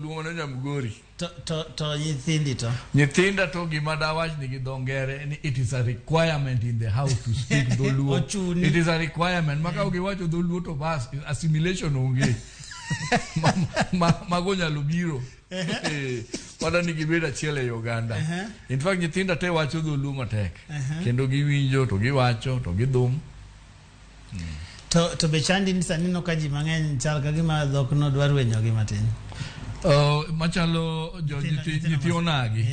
luongo Nyamgori. To nyithindi to. Nyithinda to gima dawach ni gi dongere ni it is a requirement in the house to speak Dholuo. It is a requirement. Maka ukiwacho Dholuo to bas assimilation onge. Mago nyalo biro. Pada ni gibeda chiele Uganda. In fact nyithinda te wacho Dholuo matek. Kendo giwinjo to giwacho to gidhum. To be chandi ni sanino ka ji mang'eny chal ka gima dhok no dwar wenyo gi matin. Machalo nyithi onagi.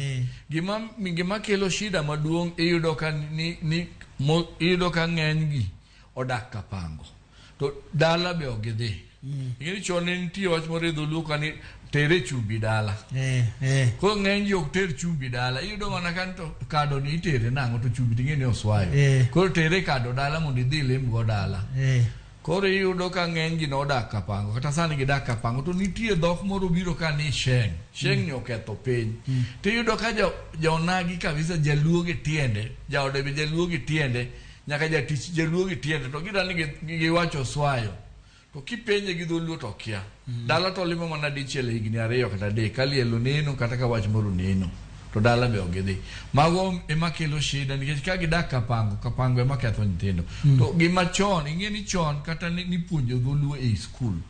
Gima kelo shida maduong' iyudo ka iyudo ka ng'eny gi odak Kapango. To dala be ogidhi. Ingeni chon ne nitie wach moro e Dholuo ka ni tere chumbi dala. Ko ng'eny ji ok ter chumbi dala. Iyudo mana kan to kado ni itere nang'o to chumbi ting'eni oswayo. Koro tere kado dala mondo idhi lemgo dala. Koro iyudo ka ng'eny ji nodak Kapango. Kata sani gidak Kapango to nitie dhok moro biro ka ni Sheng. Sheng ni oketho piny. To iyudo ka jaonagi kabisa jaluo gi tiende. Jaode be jaluo gi tiende. Nyaka jatich jaluo gi tiende. To gidani giwacho swayo. To kipenje gi Dholuo to kia. Dala to limo mana dichiel higni 2 kata 3 kalielo neno kata ka wach moro neno. To dala be ogidhi. Mago ema kelo shida nikech ka gidak Kapango ema ketho nyithindo. To gima chon, ing'e ni chon kata ni puonjo Dholuo e skul.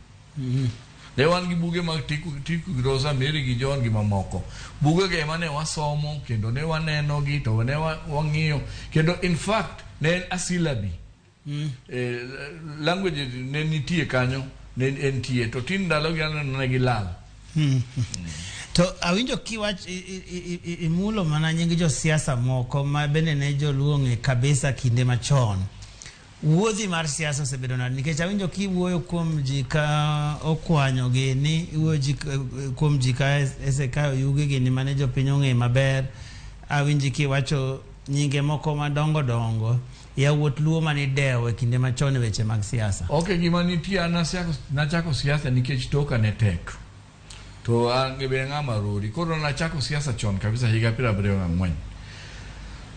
Ne wan gi buge mag tiku Rosa Mary gi John gi mamoko. Buge ge ema ne wasomo kendo ne waneno gi to ne wang'iyo kendo in fact ne en asilabi. Language ne nitie kanyo ne entie to tin ndalo gi aneno ne gilal. To awinjo kiwach imulo mana nying jo siasa moko ma bende ne joluo ng'e kabisa kinde machon. Wuodhi mar siasa osebedo nade nikech awinjo kiwuoyo kuom ji ka okwanyo gi ni wuoyo kuom ji ka Esekayo Yugi gi ni mane jopiny ong'e maber. Awinji kiwacho nyinge moko madongo yawuot luo mane dewo e kinde machon e weche mag siasa. Okay, gima nitie nachako siasa nikech toka ne tek. To an be ng'ama rodi. Koro nachako siasa chon kabisa higa 74.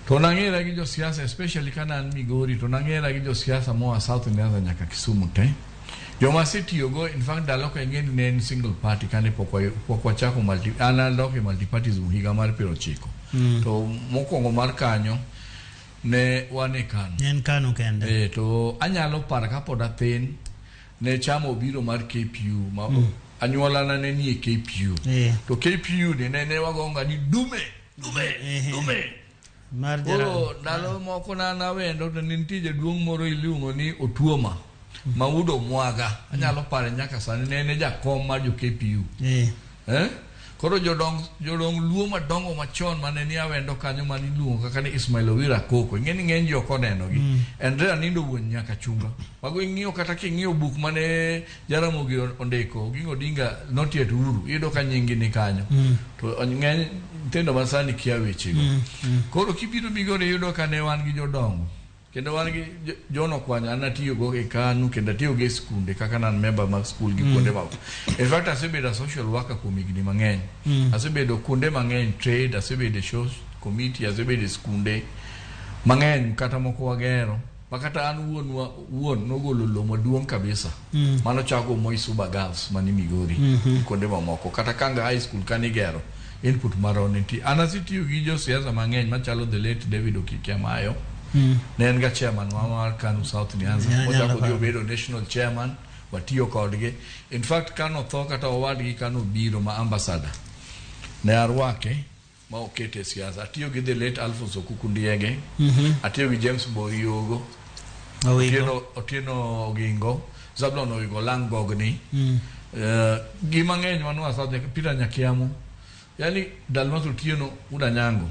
To nang'era gi jo siasa especially kana an Migori to nang'era gi jo siasa moa South Nyanza nyaka Kisumu te. Joma setiyogo in fact dalo ka ing'eni ne en single party kane pok wachako multi partyism higa mar 90. To mokwongo mar kanyo ne wane Kanu. En Kanu kende. To anyalo paro ka pod athin ne chamo biro mar KPU anyuola na ne nie KPU. To KPU ne wagonga ni dume. Mar jara. Dalo moko na wendo to nitie jaduong' moro iluongo ni Otuoma. Maudo Mwaga. Anyalo paro nyaka sani ne jakom mar jo KPU. Koro jodong luo madongo machon mane ni awendo kanyo mani luongo kaka ni Ismail Owira Koko. Ing'eni ng'eny ji ok oneno gi. Andrea Nindo wuon nyaka chunga. Mago ing'iyo kata king'iyo buk mane Jaramogi ondiko Oginga Odinga not yet Uhuru. Iyudo ka nying ni kanyo. To ng'eny nyithindo masani kia wechego. Koro kibiro Migori iyudo ka ne wan gi jodongo. Kendo wan gi jono kwanya an atiyogo e Kanu kendo atiyogo e skunde kaka nan member mag skul gi kuonde mag. In fact asebedo social worker kuom higni mang'eny. Asebedo kuonde mang'eny trade, asebedo shows committee, asebedo skunde mang'eny kata moko wagero. Makata an wuon nogolo lo maduong' kabisa. Mano chako Moi Suba Girls mani Migori kuonde mamoko. Kata Kanga High School kanigero input maron nitie. An asetiyo gi jo siasa mang'eny machalo the late David Okike Amayo. Ne en ga chairman mar Kanu South Nyanza. Ochako dhi obedo national chairman watiyo kodgi. In fact Kanu tho kata owadgi Kanu biro ma ambassador ne arwake ma okete siasa. Atiyo gi the late Alphonse Okuku Ndiege. Atiyo gi James Boriogo. Otieno Ogingo. Zablon Ogingo Langogni. Gima ng'eny manwa South Peter Nyakiamo. Yani Dalmas Otieno Udanyango.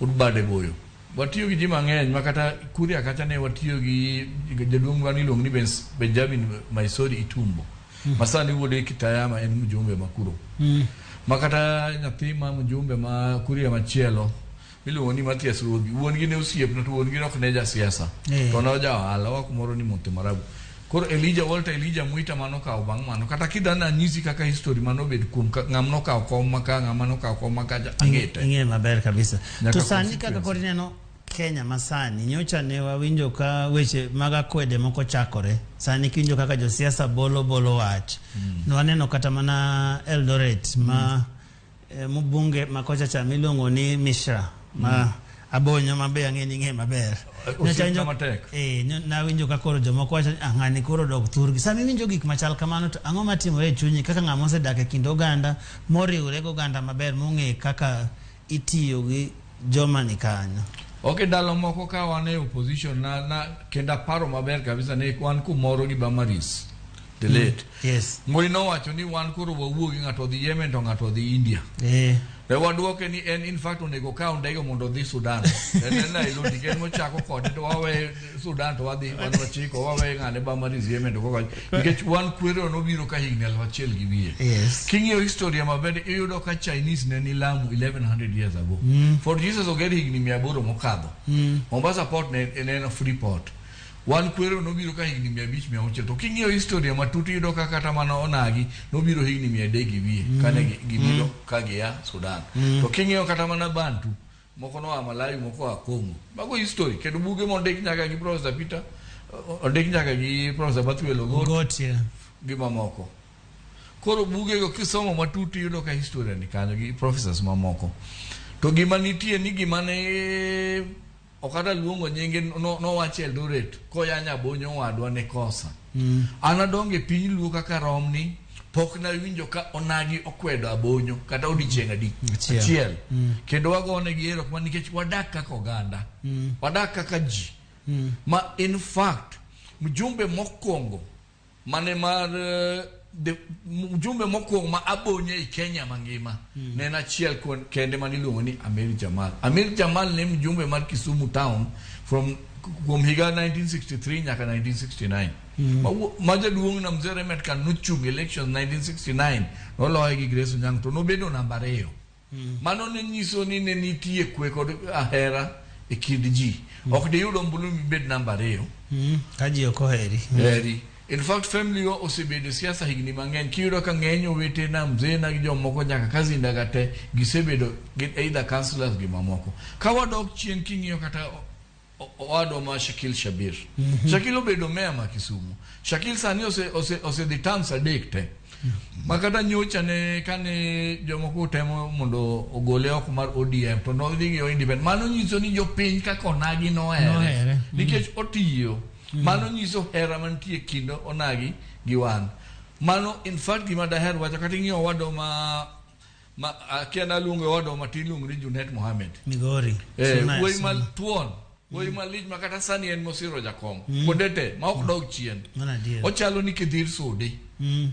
Udbade Boyo. Watiyo gi ji mang'eny makata Kuria kacha ne watiyo gi jaduong' mani iluongo ni Benjamin Maisori Itumbo. Masani wuode Kitayama en mjumbe makuro. Makata nyathi ma mjumbe ma Kuria machielo miluongo ni Mathias Ruodhi. Wuon gi ne osiepno to wuon gi ok ne ja siasa. To ne oja ohala wa kumoro ni Monte Marabu. Koro Walter Elijah Mwita manokawo bang' mano. Kata kidana nyisi kaka history manobed kuom ng'am nokawo kom maka ng'ama nokawo kom maka ang'ete. Ing'e maber kabisa. To sani kaka kod neno Kenya masani nyocha ne wawinjo ka weche maga kwede moko chakore sani kinjo kaka josiasa bolo wach no aneno kata mana Eldoret ma mubunge makocha cha milongo ni Mishra ma abonyo mabe angeni nge maber na winjo ka koro jomoko wacho ngani koro dog thurgi sami winjo gik machal kamano to ang'o matimore e chunyi kaka ng'ama osedak e kind oganda moriwre go oganda maber mong'e kaka itiyo gi joma ni kanyo. Okay, dalo moko ka wan e opposition na kenda paro maber kabisa ne wan kumoro gi Bamaris the late. Yes. Moi no wacho ni wan koro wawuogi ng'ato dhi Yemen to ng'ato dhi India. Ne waduoke ni en in fact onego kaw ndege mondo dhi Sudan. En na ilo tiket mochako kode to wawe Sudan to wadhi wachiko wawe ng'ane Bamaris Yemen to koko nikech wan kwero no biro ka higni 1,000 gi wiye. Yes. King'iyo historia maber iyudo ka Chinese ne ni Lamu 1100 years ago. For Jesus oger higni 800 mokadho. Mombasa port ne en free port. Wan kwero no biro ka higni 500 to king'iyo historia matuti iyudo ka kata mana onagi no biro higni 300 gi wiye kane gibiro ka gia Sudan. To king'iyo kata mana Bantu moko no Malawi moko a Congo. Mago history kendo buge mondik nyaka gi Professor Peter ondik nyaka gi Professor Bathuel Ogot gi mamoko. Koro buge go kisomo matuti iyudo ka historia ni kanyo gi professors mamoko. To gima nitie ni gima ne okada luongo nyinge no wache Eldoret ko yanya bonyo wadwa ne kosa. Anadonge piny luo kaka Romni pok na winjo ka onagi okwedo abonyo kata odiochieng' adi achiel. Kendo wagone gi ero kuma nikech wadak kaka oganda. Wadak kaka ji. Ma in fact mjumbe mokwongo mane mar mjumbe mokwongo ma abonye i Kenya mangima ne en achiel kende maniluongo ni Amir Jamal. Amir Jamal ne mjumbe mar Kisumu town from higa 1963 nyaka 1969. Ma jaduong' na Mzee Remet kan nochung elections 1969 noloye gi Grace Onyango to nobedo namba 2. Mano ne nyiso ni ne nitie kwe kod ahera e kind ji. Ok de yudo mbulu mibed namba 2. Ka ji ok oheri. In fact, family wa osebedo siasa higni mang'eny kiyudo ka ng'eny owete na Mzee na gi jomoko nyaka kazinda gate gisebedo gin either councillors gi mamoko. Ka wadok chien king'iyo kata owadwa ma Shakil Shabir. Shakil obedo meya ma Kisumu. Shakil sani ose dhi terms 3 te. Makata nyocha ne kane jomoko temo mondo ogole oko mar ODM to nodhi gi independent. Mano nyiso ni jopiny kaka onagi nohere. Nikech otiyo. Mano nyiso hera mantie kindo onagi gi wan. Mano in fact gima daher wacho kata ng'iyo wadwa ma akiana luongo wadwa matin luongo ni Junet Mohamed. Migori. Wuoyi mal tuon. Wuoyi malich makata sani en mosiro jakom. Kodete ma ok dog chien. Ochalo ni Kidhir Sode.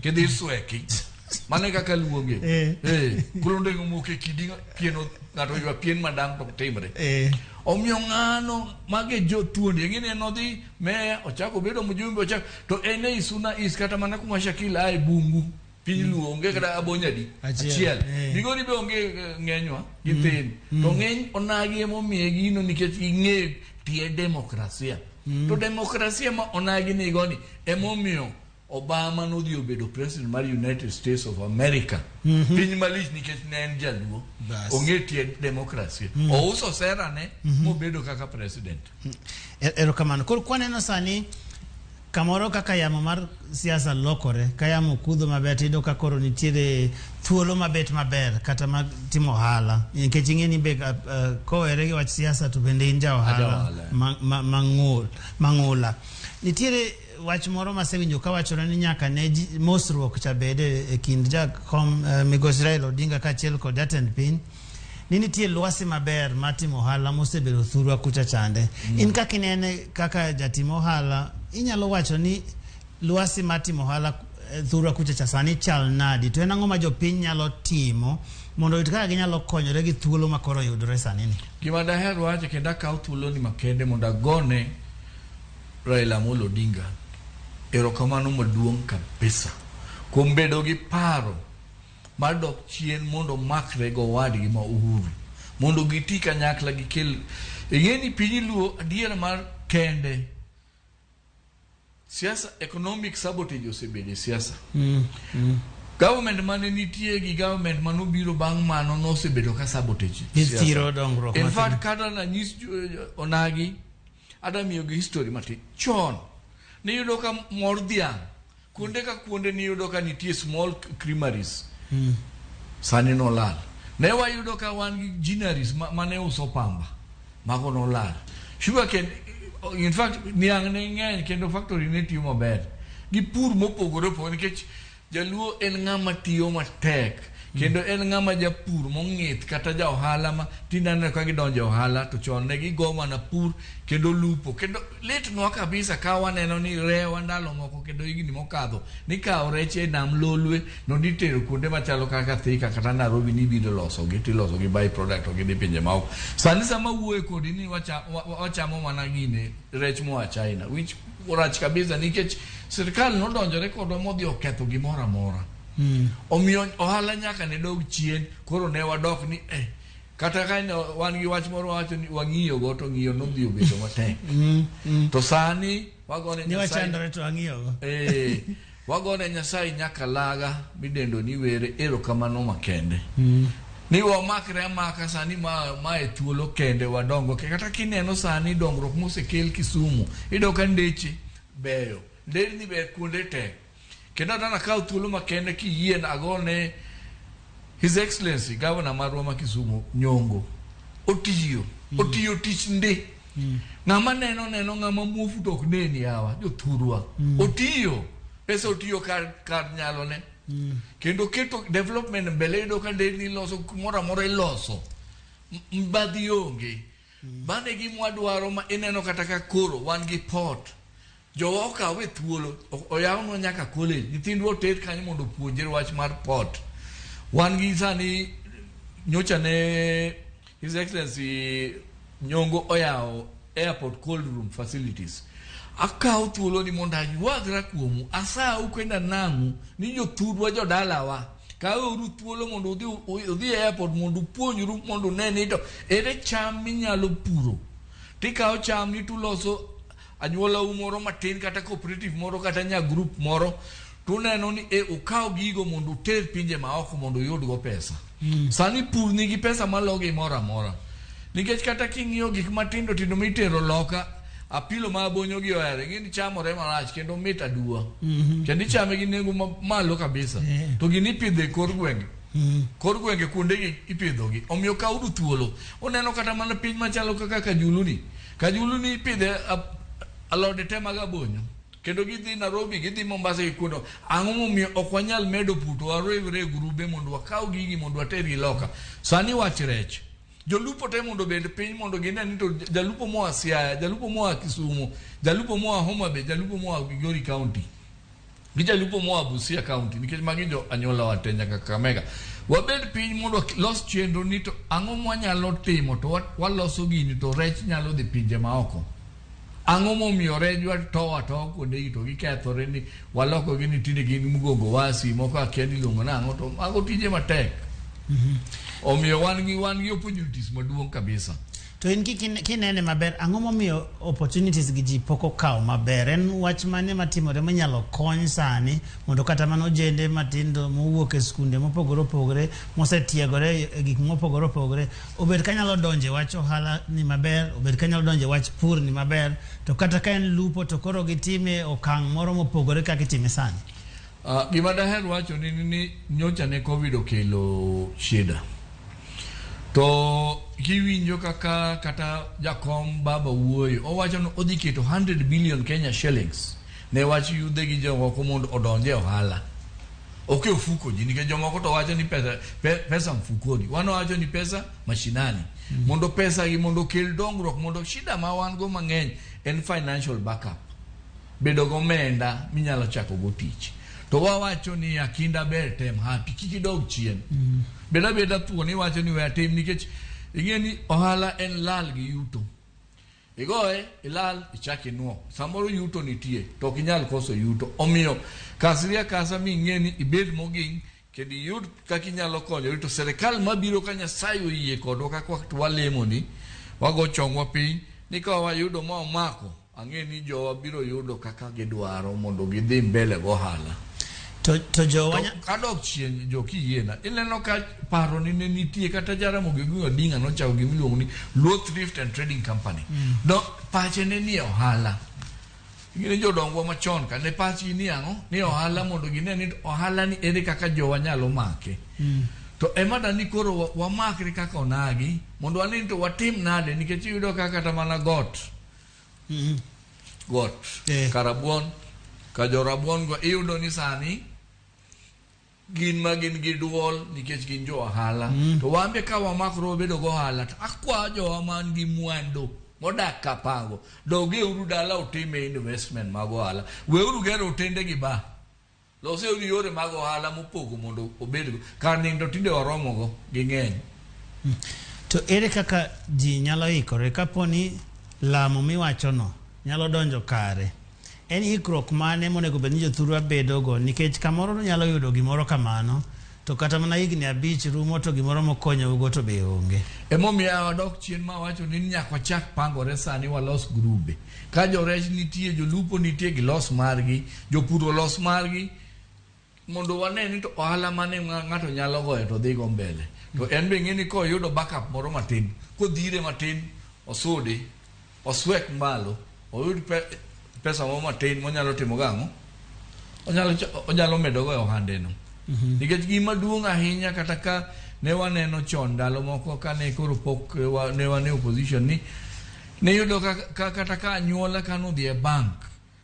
Kidhir Sweki. Mane kaka luonge. Kulonde ngomoke kidinga pieno ngato ywa pien madang to timre. Omiyo ng'ano mage jo tuondi ngine nodhi meya ochako bedo mjumbe ochako to ene Isuna is kata mana kuma Shakil ai bungu piny luo onge kata abonyadi achiel Migori be onge ng'enywa githin to ng'eny onagi emomiye gino nikech ing'e tie demokrasia to demokrasia ma onagi ni goni emomiyo Obama nodhi obedo president mar United States of America. Piny malich nikech ne en jaluo. Onge tie demokrasia. Ouso sera ne mobedo kaka president. Erokamano. Koro kwaneno sani kamoro kaka yamo mar siasa lokore, ka yamo kudho maber tido ka koro nitiere thuolo mabet maber kata mag timo ohala. Nikech ing'eni be kowere gi wach siasa to bende in ja ohala mang'ula. Nitiere wach moro masewinjo ka wachore ni nyaka ne mosruok cha bede e kind jakom Migosi Raila Odinga kaachiel kod jatend piny ni nitie lwasi maber matimo ohala mosebedo thurwa kucha chande. In kaka inene kaka jatimo ohala inyalo wacho ni lwasi matimo ohala thurwa kucha cha sani chal nadi to en ang'o ma jopiny nyalo timo mondo kaka ginyalo konyore gi thuolo makoro yudore sani ni. Gima daher wacho kendo akaw thuolo ni makende mondo agone Raila Amolo Odinga erokamano maduong' kabisa kuom bedo gi paro mar dok chien mondo makre go wadgi ma Uhuru mondo giti kanyakla gikel ing'eni piny luo adiera mar kende siasa economic sabotage osebede siasa Government mane nitie gi government mano biro bang' mano nosebedo ka sabotage. In fact, kada na nyis onagi adamiyo gi history mati chon ni yudo ka mor dhiang' kuonde ka kuonde ni yudo ka nitie small creameries. Sani no lal. Ne wayudo ka wan gi ginaries mane uso pamba. Mago no lal. Sugar cane, in fact, niang' ne ng'eny kendo factory ne tiyo maber. Gi pur mopogore opogore nikech Jaluo en ng'ama tiyo matek. Kendo en ng'ama japur mong'ith kata ja ohala ma tinane ka gidonjo ohala to chon ne gigo mana pur kendo lupo kendo litnwa kabisa ka waneno ni rewa ndalo moko kendo higni mokadho ni kawo rech e nam Lolwe no nitero kuonde machalo kaka Thika kata Nairobi ni biro loso gi tiloso gi by product gi dhi pinje maoko. Sani sama wuoye kodi ni wachamo mana gine rech moa China which rach kabisa nikech sirkal nodonjore kodwa modhi oketho gimoro amora. Omiyo ohala nyaka ne dog chien koro ne wadok ni kata ka wan gi wach moro wacho ni wang'iyo go to ng'iyo no dhi obedo matek. To sani wagone ni wachandore to ang'iyo go wagone Nyasaye nyaka laga midendo ni were erokamano makende. Ni wamakre amaka sani ma e thuolo kende wadongo kata kineno sani dongruok mosekel Kisumu ido ka ndeche beyo nderni be kuonde tek. Kenda dana kaw thuolo makende ki yien agone His Excellency Governor marwa ma Kisumu Nyongo otiyo tich nde. Ng'ama neno ng'ama muofu tok neni hawa jothurwa otiyo pesa otiyo kar nyalo ne. Kendo keto development mbele do ka nderni loso kumora mora iloso mbadhi onge. Bane gi mwadwaro ma ineno kata ka koro wan gi port. Jowa okawe thuolo oyawno nyaka college nyithindwa oter kanyo mondo puonjre wach mar port. Wan gi sani nyocha ne His Excellency Nyongo oyawo airport cold room facilities. Akaw thuolo ni mondo aywagra kuomu asau kwenda nangu ni jothurwa jodalawa kaweuru thuolo mondo udhi airport mondo puonjru mondo neni to ere cham minyalo puro tikawo cham ni tuloso anyuola moro matin kata cooperative moro kata nya group moro tuneno ni ukaw gigo mondo uter pinje maoko mondo uyud go pesa. Sani pur nigi pesa malogi mora mora nikech kata king'iyo gik matindo tindo mitero loka apilo ma bonyo gi oere gini chamore marach kendo mit aduwa kendo ichame gi nengo malo kabisa to gini ipidhe kor gwenge. Kor gwenge kuonde ipidho gi omiyo kawudu thuolo oneno kata mana piny machalo kaka Kajuluni ipidhe alode te mag abonyo kendo gidhi Nairobi gidhi Mombasa gikundo ang'o momiyo ok wanyal medo puto warwere grube mondo wakaw gigi mondo wateri loka. Sani wach rech jolupo te mondo bed piny mondo gineni to jalupo moa Siaya, jalupo moa Kisumu, jalupo moa Homa Bay, jalupo moa Migori County gi jalupo moa Busia County nikech magi jo anyuola wate nyaka Kakamega wabed piny mondo los chenro ni to ang'o mwanyalo timo to waloso gini to rech nyalo dhi pinje maoko. Ang'o momiyo rejwa to kuonde ito gikethore ni waloko gini tinde gin mugogo wasi moko akendi luongo nang'o to mago tije matek. Omiyo wan gi opportunities maduong' kabisa. To in kinene maber ang'o momiyo opportunities gi ji poko kaw maber en wach mane matimore manyalo kony sani mondo kata mano jende matindo mowuok e skunde mopogore opogore mosetiegore gik mopogore opogore obed kanyalo donje wach ohala ni maber obed kanyalo donje wach pur ni maber to kata ka en lupo to koro gitime okang' moro mopogore kaka itime sani. Gima daher wacho ni nyocha ne Covid okelo shida. To kiwinjo kata jakom baba wuoyo owacho no odhi keto 100 billion Kenya shillings ne wach yudhe gi jomoko mondo odonje ohala. Ok ofuko ji nikech jomoko to wacho ni pesa mfukoni wano wacho ni pesa mashinani mondo pesa gi mondo kel dongruok mondo shida ma wan go mang'eny en financial backup bedo gomenda minyalo chako go tich. To wawacho ni akinda ber tem happy kiki dog chien. Beda thuo ni wacho ni we atim nikech ing'e ni ohala en lal gi yuto. Igoe ilal ichaki nuo. Samoro yuto nitie to kinyal koso yuto. Omiyo kasria kasa mi ing'e ni ibed moging kendo yud kaka inyalo konyo to serikal mabiro ka Nyasaye oyie kodwa kaka walemo ni wago chongwa piny ni ka wayudo ma omako ang'e ni jowa biro yudo kaka gidwaro mondo gidhi mbele go ohala. to jowanya kadok chien jo kiyiena ineno ka paro ni ne nitie kata Jaramogi Oginga Odinga no chao gimiluongo ni Low Thrift and Trading Company do pache ne ni ohala gine jodongo machon ka ne pachi ni ang'o ni ohala mondo gine ni ohala ni ere kaka jowa nyalo make to emada ni koro wamakre kaka onagi mondo anin to watim nade nikech yudo kaka tamana got Karabuon ka jorabuon go iyudo ni sani gin magin gi duol nikech gin jo ohala to wambe ka wamakro bedo go ohala to akwa jowa man gi mwandu modak kapango doge uru dala utime investment mag ohala weuru gero utende gi ba lose uru yore mag ohala mopogo mondo obed kar nindo tinde oromo go gi ng'eny to ere kaka ji nyalo ikore kaponi lamo miwacho no nyalo donjo kare en ikruok mane monego bed ni jothurwa bedo go nikech kamoro nyalo yudo gimoro kamano to kata mana higni 5 rumo to gimoro mokonyo go to be onge emomiyo wadok chien ma wacho ni nyaka chak pangore sani walos grube ka jorech nitie jolupo nitie gilos margi jopuro los margi mondo wane ni to ohala mane ng'ato nyalo goyo to dhi go mbele to en be ng'eni ko yudo backup moro matin kodhire matin osudi oswek malo oyud pesa mo matin monyalo timo gang'o onyalo medo go ohande no nikech gima duong' ahinya kata ka ne waneno chon ndalo moko ka ne koro pok ne wane opposition ni ne yudo kata ka anyuola kano dhi e bank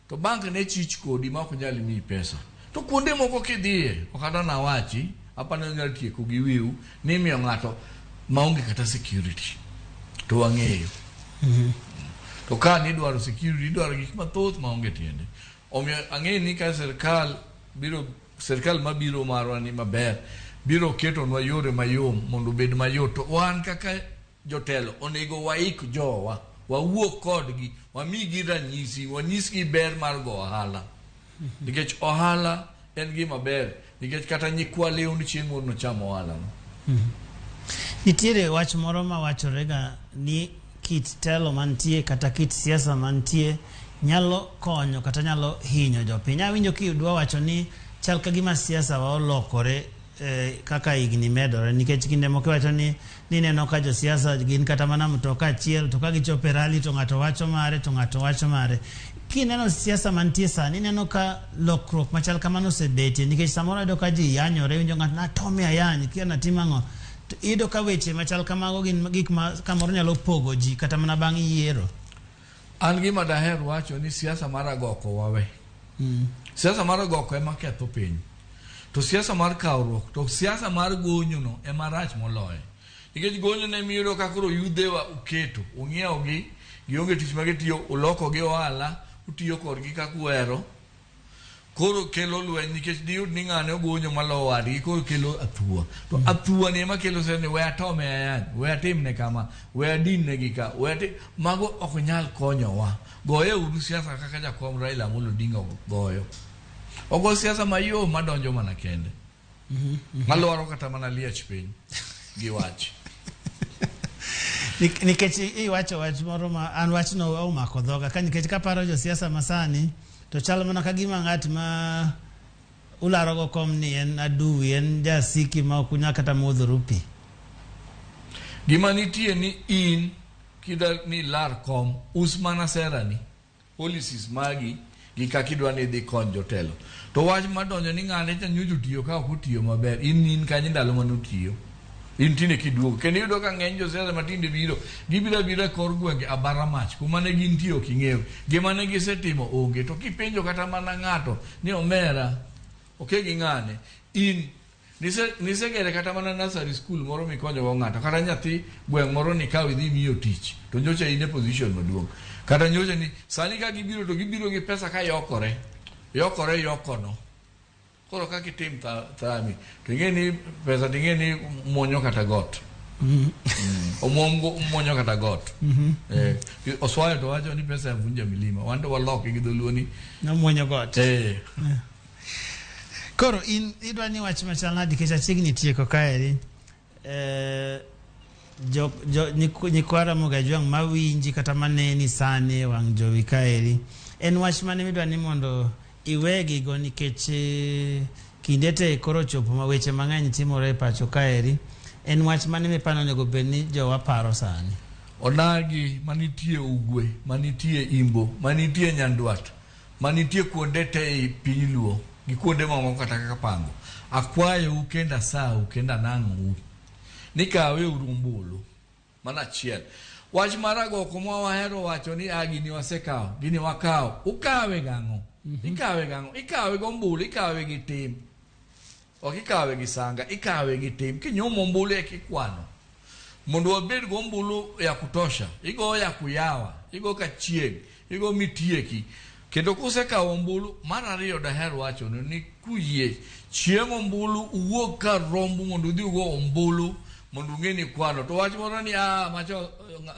to bank ne chich kodi ma ok nyal miyi pesa to kuonde moko kidhiye okada na wachi apana nyal tieko gi wiu ni miyo ng'ato maonge kata security to wang'eyo to ka ni dwaro security dwaro gik mathoth maonge tiende omiyo ang'e ni ka serikal mabiro marwa ni maber biro ketonwa yore mayom mondo bed mayot to wan kaka jotelo onego waik jowa wawuok kodgi wamigi ranyisi wanyisgi ber mar go ohala nikech ohala en gima ber nikech kata nyikwa lewni chieng' no chamo ohala no nitiere wach moro ma wachorega ni kit telo mantie kata kit siasa mantie nyalo konyo kata nyalo hinyo jopiny awinjo kidwa wacho ni chal ka gima siasa wa olokore kaka higni medore nikech kinde moko wacho ni neno ka jo siasa gin kata mana mtoka achiel to ka gichope rally to ng'ato wacho mare to ng'ato wacho mare kineno siasa mantie sani neno ka lokruok machal kamano osebetie nikech samoro ayudo ka ji yanyore winjo ng'ato natome ayany kia natima ng'o to iyudo ka weche machal kamago gin gik ma kamoro nyalo pogo ji kata mana bang' yiero an gima daher wacho ni siasa mar agoko wawe siasa mar agoko ema ketho piny to siasa mar kawruok to siasa mar gonyo no ema rach moloye nikech gonyo ne miyudo ka koro yudhewa uketo ung'iewo gi gionge tich magitiyo uloko gi ohala utiyo kodgi kaka uhero koro kelo lweny nikech diyud ni ng'ane ogonyo malo wadgi koro kelo athua to athua ni ema kelo seni we atome ayany we atimne kama we adinne gi ka mago ok nyal konyowa goye uru siasa kaka jakom Raila Amolo Odinga goyo ogo siasa mayom madonjo mana kende malwaro kata mana liech piny gi wach nikech iwacho wach moro ma an wachno omako dhoga ka nikech kaparo jo siasa masani to chalo mana ka gima ng'at ma ularo go kom ni en aduwi en jasiki ma ok nyaka kata modho rupi gima nitie ni in kida ni lar kom usmana serani policies magi gi kakidwa ni dhi kon jotelo to wach madonjo ni ng'ane nyujo tiyo ka ok tiyo maber in kanyi ndalo mano tiyo in tine kiduogo kendo yudo ka ng'eny josiasa matinde biro gibira kor gwenge abara mach kuma ne gin tiyo king'eyo gima ne gisetimo onge to kipenjo kata mana ng'ato ni omera oke gi ng'ane in nisegere kata mana nursery school moro mikonyo go ng'ato kata nyathi gweng' moro ni kaw idhi miyo tich to nyocha in e position maduong' kata nyocha ni sani ka gibiro to gibiro gi pesa ka yokono koro kaka itim thami to ing'e ni pesa ting'e ni muonyo kata got muonyo kata got oswayo to wacho ni pesa yavunja milima wan to waloki gi dholuo ni muonyo got koro in idwa ni wach machal nadi nikech achiegni tieko kaeri nyikwara Mogajwang' mawinji kata maneni sani wang' jowi kaeri en wach mane midwa ni mondo iwegigo nikech kindete koro chopo ma weche mang'eny timore pacho kaeri en wach mane mipano nego bedni jowa paro sani onagi manitie ugwe manitie imbo manitie nyandwat manitie kuonde te e piny luo gi kuonde mamoko kata kaka pango akwayo ukenda saa ukenda nang'o ni kawe urumbulu mana chiel wach maragoko mwa wahero wacho ni gini wasekao gini wakao ukawe gang'o ikawe gang'o ikawe gombulu ikawe gi tim ok ikawe gi sanga ikawe gi tim kinyomo mbulu e kikwano mondo wabed gombulu ya kutosha igo ya kuyawa igo kachieg igo mitieki kendo kusekawo ombulu mar ariyo daher wacho ni kuyie chieng' ombulu uwuok ka rombu mondo udhi ugo ombulu mondo ung'e ni kwano to wach moro ni macho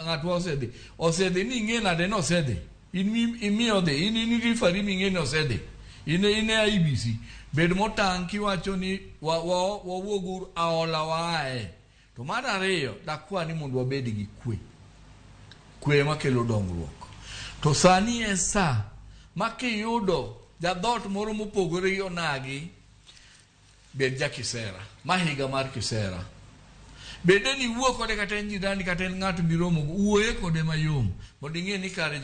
ng'atwa osedhi ni ing'e nade ni osedhi imiyo dhi in rifari ming'e ni osedhi in e IBC bed motang' kiwacho ni wawuogur aola waaye to mar ariyo dakwa ni mondo wabed gi kwe makelo dongruok to sani e sa makiyudo jadhot moro mopogore gi onagi bed ja kisera mahiga mar kisera bede ni wuo kode kata en jirani kata en ng'ato miromo wuoye kode mayom mondo ing'e ni kare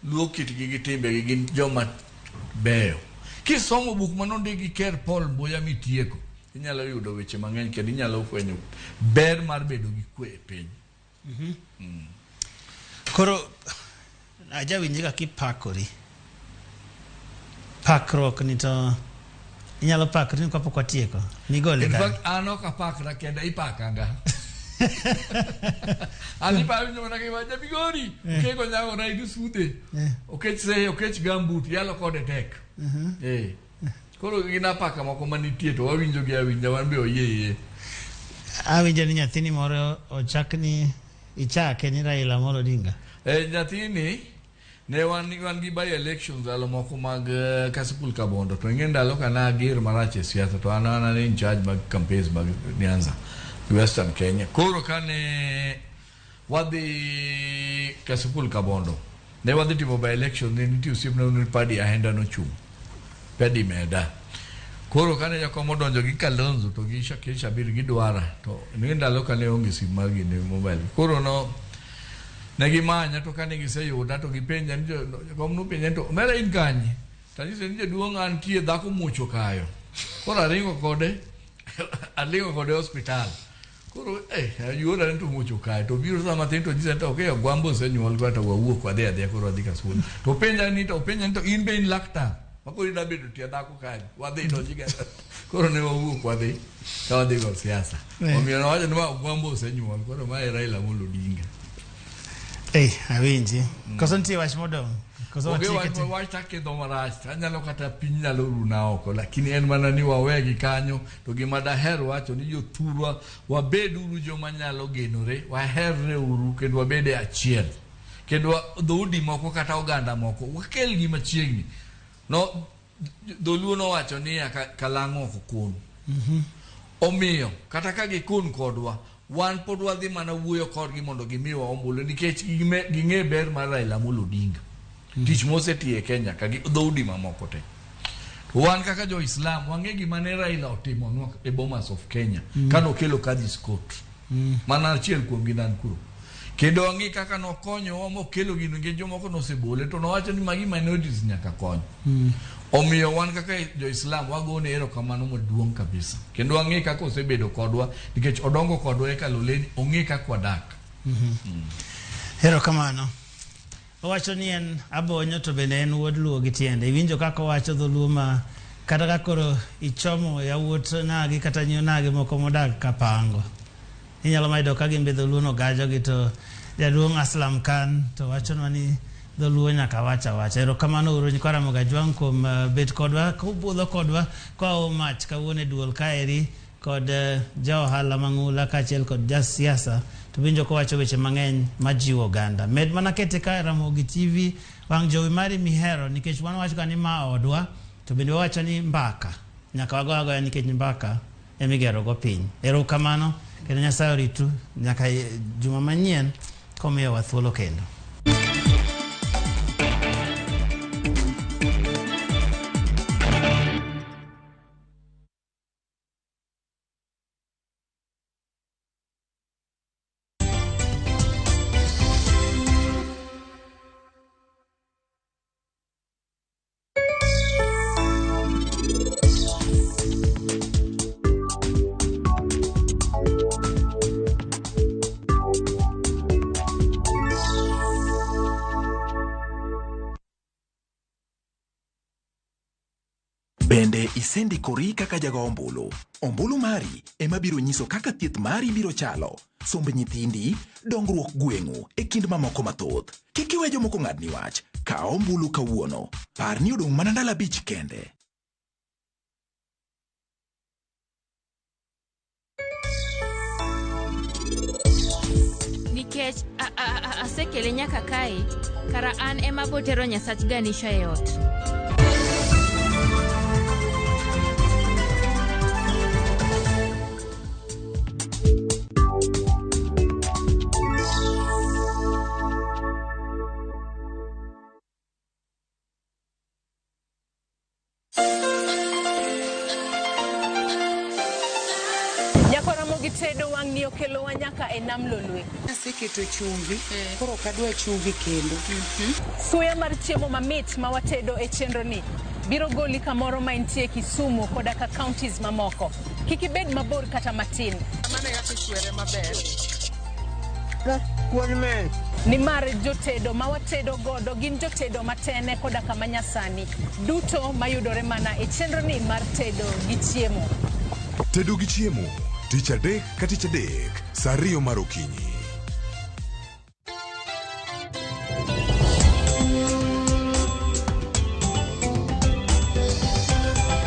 luo kitgi gi timbegi gin joma beyo kisomo buk manondigi Ker Paul Mboya mitieko inyalo yudo weche mang'eny kendo inyalo fwenyo ber mar bedo gi kwe e piny. Koro ajawinje ka kipakori pakruok ni to inyalo pakri ni kapok watieko nigole in fact ano ka pakra kenda ipakanga ali pa nyo na ke waja bigori ke ko nyago na idu sude okech gambut yalo kode tek koro gina paka moko manitie to wawinjo gi awinja wan be oyeye awinjo ni nyathini moro ochakni ichake ni Raila Amolo Odinga nyathini ne wan gi by elections alo moko mag Kasipul Kabondo to ng'e ndalo kana gir marach e siasa to ana ne in charge mag campaigns mag Nyanza Western Kenya koro kane wadhi Kasipul Kabondo ne wadhi timo by elections ne nitie osiep na party ahenda no chung pedi meda koro kane jakomo donjo gi Kalonzo to gi Shabir gi Dwara to ng'e ndalo kane onge sim mag ne mobile koro no negi manya to kane giseyuda to gipenja ni jakomno penja to mera in kanye tanise ni jaduong' antie dhako muocho kayo koro aringo kode hospital koro ayuoda ni to muocho kayo to biro sama tin to jise to okay gwambo senyuol kata wawuok wadhi koro adhi Kasipul to penja ni to in be in laktar makori da bedo tie dhako kayo wadhi to jiga koro ne wawuok wadhi ka wadhi go siasa omiyo no wacho ni gwambo senyuol koro mae Raila Amolo Odinga awinji koso ntie wach modong koso wach take dho marach anyalo kata piny nyalo runa oko lakini en mana ni wawegi kanyo to gima daher wacho ni jothurwa wabed uru joma nyalo genore waherre uru kendo wabede achiel kendo dhoudi moko kata oganda moko wakel gima chiegni no dholuo no wacho ni kalang'o oko kun omiyo kata ka gikun kodwa wan pod wadhi mana wuoyo kodgi mondo gimiwa ombulu nikech ging'e ber mar Raila Amolo Odinga tich mosetie Kenya ka gi dhoudi mamoko te wan kaka jo-Islam wang'e gima ne Raila otimonwa e Bomas of Kenya kano kelo Kadis Court mana achiel kuom gi nan kuro kendo wang'e kaka nokonyowa mokelo gino nge jomoko nosebole to nowacho ni magi minorities nyaka kony omiyo wan kaka jo-Islam wagone erokamano maduong' kabisa kendo wang'e kaka osebedo kodwa nikech odongo kodwa e Kaloleni ong'e kaka wadak erokamano owacho ni en abonyo to bende en wuod luo gi tiende iwinjo kaka owacho dholuo ma kata ka koro ichomo yawuot nagi kata nyieo nagi moko modak kapango inyalo mayudo ka gimbe dholuo no gajogi to jaduong' Aslam Khan to wachonwa ni dholuo nyaka wacha erokamano uru nyikwa Ramogi Ajwang' kuom bet kodwa kubudho kodwa kwa mach kawuono e duol kaeri kod ja ohala mang'ula kaachiel kod ja siasa to winjo kowacho weche mang'eny majiwo oganda med mana kete ka Ramogi TV wang' jowi mari mihero nikech wan wacho ka ni ma odwa to bende wawacho ni mbaka nyaka wago agoya nikech mbaka emigero go piny erokamano kendo Nyasaye oritu nyaka juma manyien komiyowa thuolo kendo. Isendikori kaka jago ombulu. Ombulu mari ema biro nyiso kaka thieth mari biro chalo. Sombe nyithindi, dongruok gweng'u e kind mamoko mathoth. Kik iwe jomoko ng'adni wach. Ka ombulu kawuono. Par ni odong' mana ndalo 5 kende. Nikech asekele nyaka kae, kara an ema botero Nyasach Ganisha e ot. Tedo wang' ni okelo wa nyaka e nam Lolwe. Aseketo chumbi, koro kadwa chumbi kendo. Suya mar chiemo mamit ma watedo e chenro ni biro goli kamoro ma intie Kisumu koda ka counties mamoko. Kik ibed mabor kata matin. Mane yako chwere maber. Ni mar jotedo ma watedo godo gin jotedo matene koda ka manyasani. Duto mayudore mana e chenro ni mar tedo gi chiemo. Tedo gi chiemo. Tich adek ka tich adek, saa 2 mar okinyi.